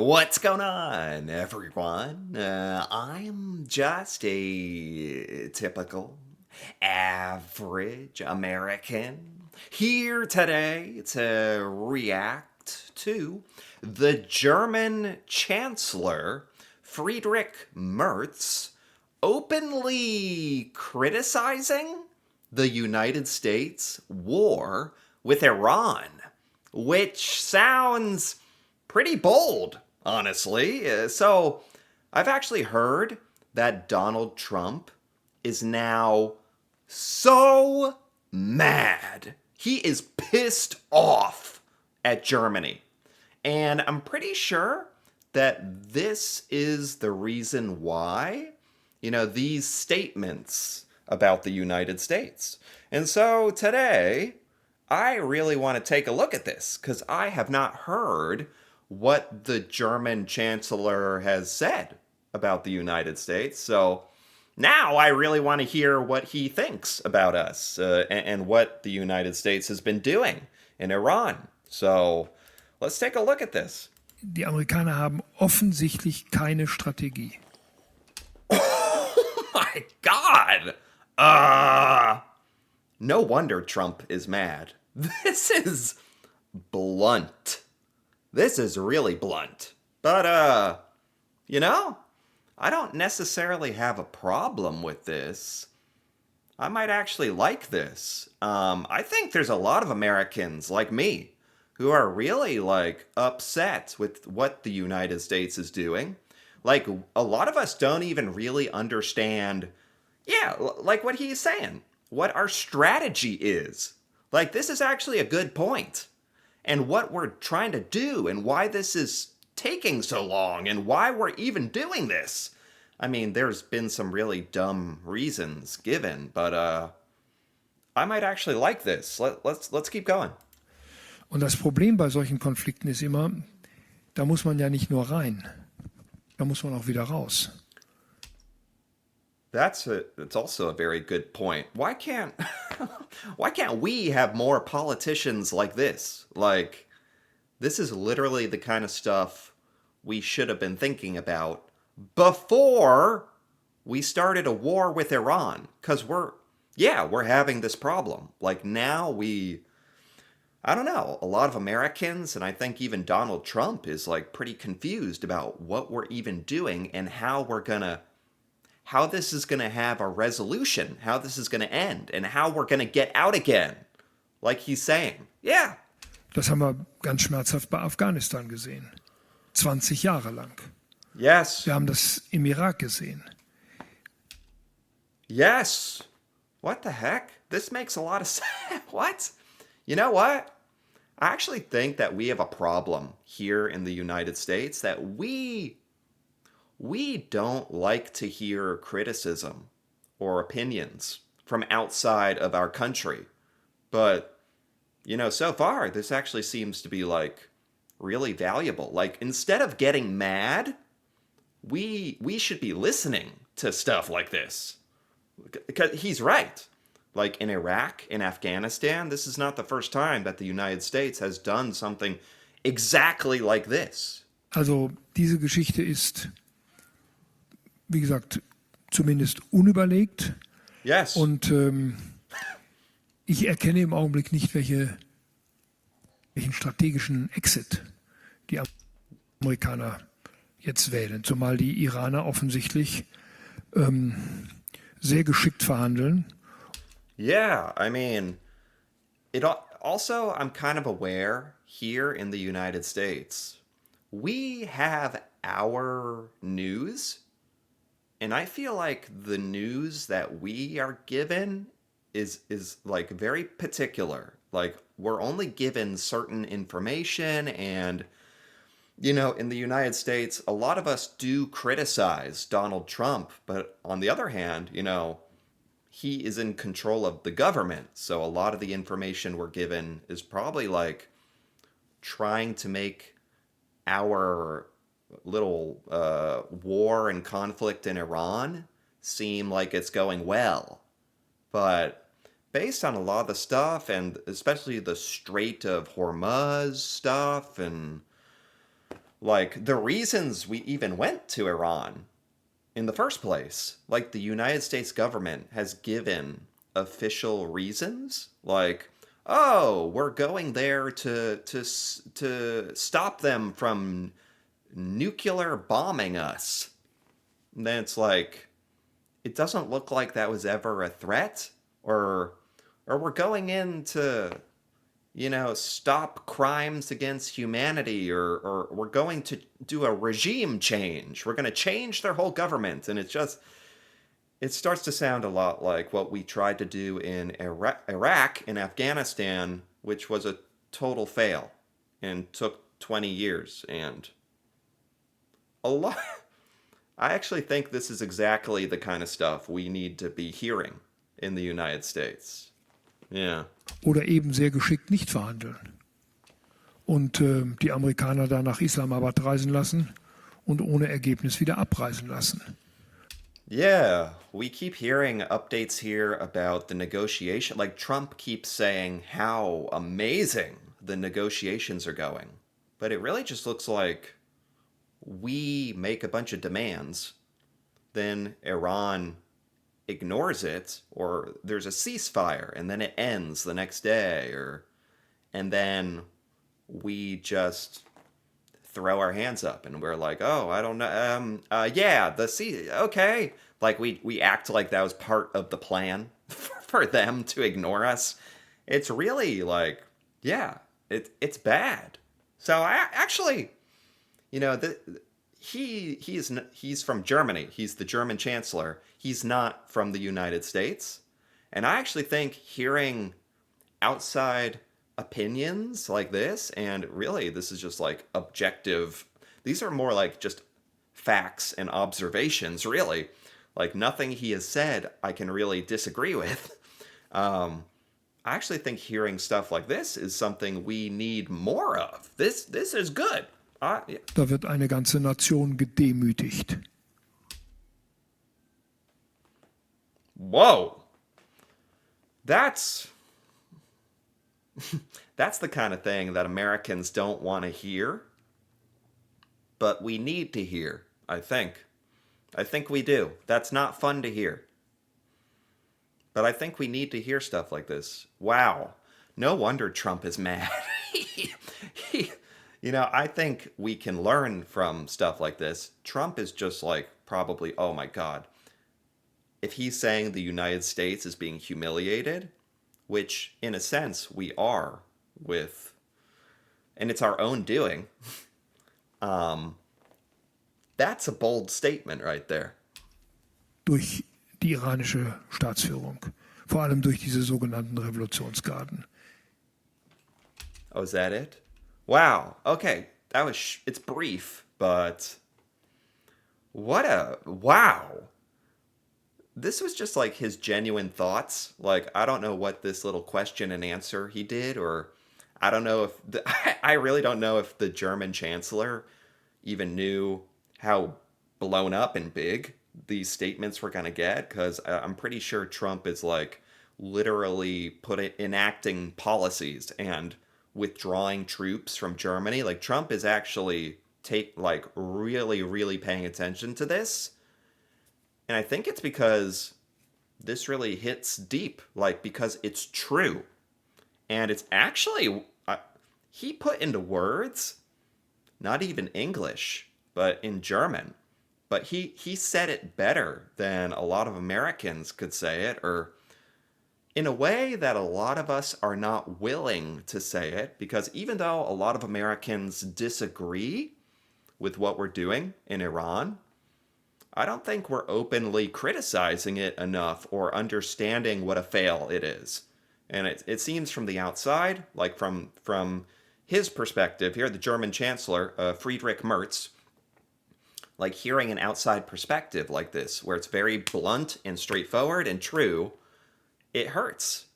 What's going on, everyone? I'm just a typical, average American here today to react to the German Chancellor Friedrich Merz openly criticizing the United States war with Iran, which sounds pretty bold, honestly. So I've actually heard that Donald Trump is now so mad. He is pissed off at Germany. And I'm pretty sure that this is the reason why, these statements about the United States. And so today, I really want to take a look at this because I have not heard what the German Chancellor has said about the United States. So now I really want to hear what he thinks about us and what the United States has been doing in Iran. So let's take a look at this. Die Amerikaner haben offensichtlich keine Strategie. Oh my God! No wonder Trump is mad. This is blunt. This is really blunt. But, I don't necessarily have a problem with this. I might actually like this. I think there's a lot of Americans like me who are really, upset with what the United States is doing. Like, a lot of us don't even really understand, like what he's saying, what our strategy is. Like, this is actually a good point. And what we're trying to do and why this is taking so long and why we're even doing this. I mean, there's been some really dumb reasons given, but I might actually like this. Let's keep going. Und das Problem bei solchen Konflikten ist immer, da muss man ja nicht nur rein, da muss man auch wieder raus. That's also a very good point. Why can't we have more politicians like this? Like, this is literally the kind of stuff we should have been thinking about before we started a war with Iran. Because we're having this problem. Like, now I don't know, a lot of Americans, and I think even Donald Trump is like pretty confused about what we're even doing and how this is going to have a resolution, how this is going to end, and how we're going to get out again. Like he's saying. Yeah. Das haben wir ganz schmerzhaft bei Afghanistan gesehen. 20 Jahre lang. Yes. Wir haben das im Irak gesehen. Yes. What the heck? This makes a lot of sense. What? You know what? I actually think that we have a problem here in the United States that we don't like to hear criticism or opinions from outside of our country. But, so far, this actually seems to be like really valuable. Like, instead of getting mad, we should be listening to stuff like this. Because he's right. Like in Iraq, in Afghanistan, this is not the first time that the United States has done something exactly like this. Also, diese Geschichte ist, wie gesagt, zumindest unüberlegt. Yes. Und ich erkenne im Augenblick nicht, welchen strategischen Exit die Amerikaner jetzt wählen. Zumal die Iraner offensichtlich sehr geschickt verhandeln. Yeah, I mean, also, I'm kind of aware here in the United States, we have our news. And I feel like the news that we are given is like very particular. Like, we're only given certain information, and in the United States, a lot of us do criticize Donald Trump, but on the other hand, he is in control of the government. So a lot of the information we're given is probably like trying to make our little war and conflict in Iran seem like it's going well. But based on a lot of the stuff, and especially the Strait of Hormuz stuff, and like the reasons we even went to Iran in the first place. Like the United States government has given official reasons, like, oh, we're going there to stop them from nuclear bombing us. And then it's like, it doesn't look like that was ever a threat, or we're going in to, stop crimes against humanity, or we're going to do a regime change. We're going to change their whole government. And it starts to sound a lot like what we tried to do in Iraq and Afghanistan, which was a total fail and took 20 years. And a lot. I actually think this is exactly the kind of stuff we need to be hearing in the United States. Yeah. Oder eben sehr geschickt nicht verhandeln. Und die Amerikaner da nach Islamabad reisen lassen und ohne Ergebnis wieder abreisen lassen. Yeah, we keep hearing updates here about the negotiation. Like Trump keeps saying how amazing the negotiations are going. But it really just looks like we make a bunch of demands, then Iran ignores it, or there's a ceasefire and then it ends the next day, and then we just throw our hands up and we're like, oh, I don't know, yeah, okay, like we act like that was part of the plan for them to ignore us. It's really like, yeah, it's bad. So I actually, the he's from Germany. He's the German Chancellor. He's not from the United States. And I actually think hearing outside opinions like this, and really this is just like objective, these are more like just facts and observations, really. Like nothing he has said I can really disagree with. I actually think hearing stuff like this is something we need more of. This is good. Yeah. Da wird eine ganze Nation gedemütigt. Whoa. That's the kind of thing that Americans don't want to hear, but we need to hear, I think. I think we do. That's not fun to hear. But I think we need to hear stuff like this. Wow. No wonder Trump is mad. he, I think we can learn from stuff like this. Trump is just like probably, oh my God. If he's saying the United States is being humiliated, which in a sense we are with, and it's our own doing, that's a bold statement right there. Durch die iranische Staatsführung. Vor allem durch diese sogenannten Revolutionsgarden. Oh, is that it? Wow. Okay. That was, it's brief, but wow. This was just like his genuine thoughts. Like, I don't know what this little question and answer he did, or I don't know if, I really don't know if the German Chancellor even knew how blown up and big these statements were going to get, because I'm pretty sure Trump is like literally enacting policies and withdrawing troops from Germany. Like Trump is actually really paying attention to this. And I think it's because this really hits deep, like because it's true. And it's actually, he put into words, not even English, but in German. But he said it better than a lot of Americans could say it, or in a way that a lot of us are not willing to say it, because even though a lot of Americans disagree with what we're doing in Iran, I don't think we're openly criticizing it enough or understanding what a fail it is. And it seems from the outside, like from his perspective here, the German Chancellor, Friedrich Merz, like hearing an outside perspective like this, where it's very blunt and straightforward and true, it hurts.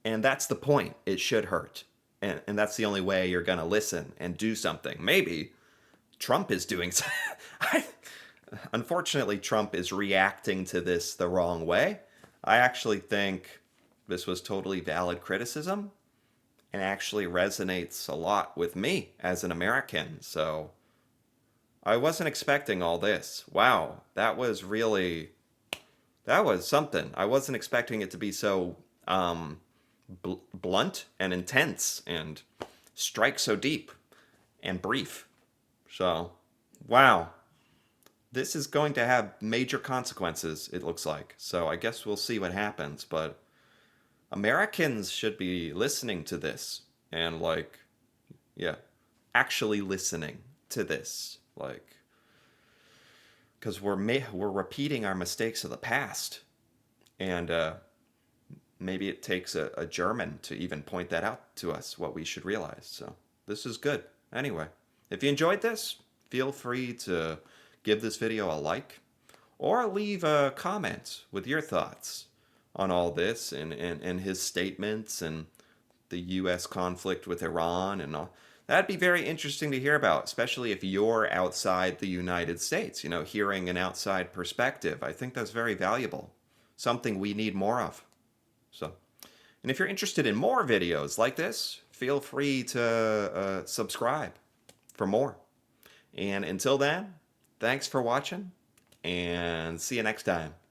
And that's the point. It should hurt. And that's the only way you're going to listen and do something. Maybe Trump is doing something. Unfortunately, Trump is reacting to this the wrong way. I actually think this was totally valid criticism and actually resonates a lot with me as an American. So I wasn't expecting all this. Wow, that was something. I wasn't expecting it to be so blunt and intense and strike so deep and brief. So, wow, this is going to have major consequences, it looks like. So, I guess we'll see what happens. But Americans should be listening to this and, like, yeah, actually listening to this. Like, because we're repeating our mistakes of the past. And maybe it takes a German to even point that out to us, what we should realize. So this is good. Anyway, if you enjoyed this, feel free to give this video a like or leave a comment with your thoughts on all this and his statements and the U.S. conflict with Iran and all. That'd be very interesting to hear about, especially if you're outside the United States, hearing an outside perspective. I think that's very valuable, something we need more of. So, and if you're interested in more videos like this, feel free to subscribe for more. And until then, thanks for watching and see you next time.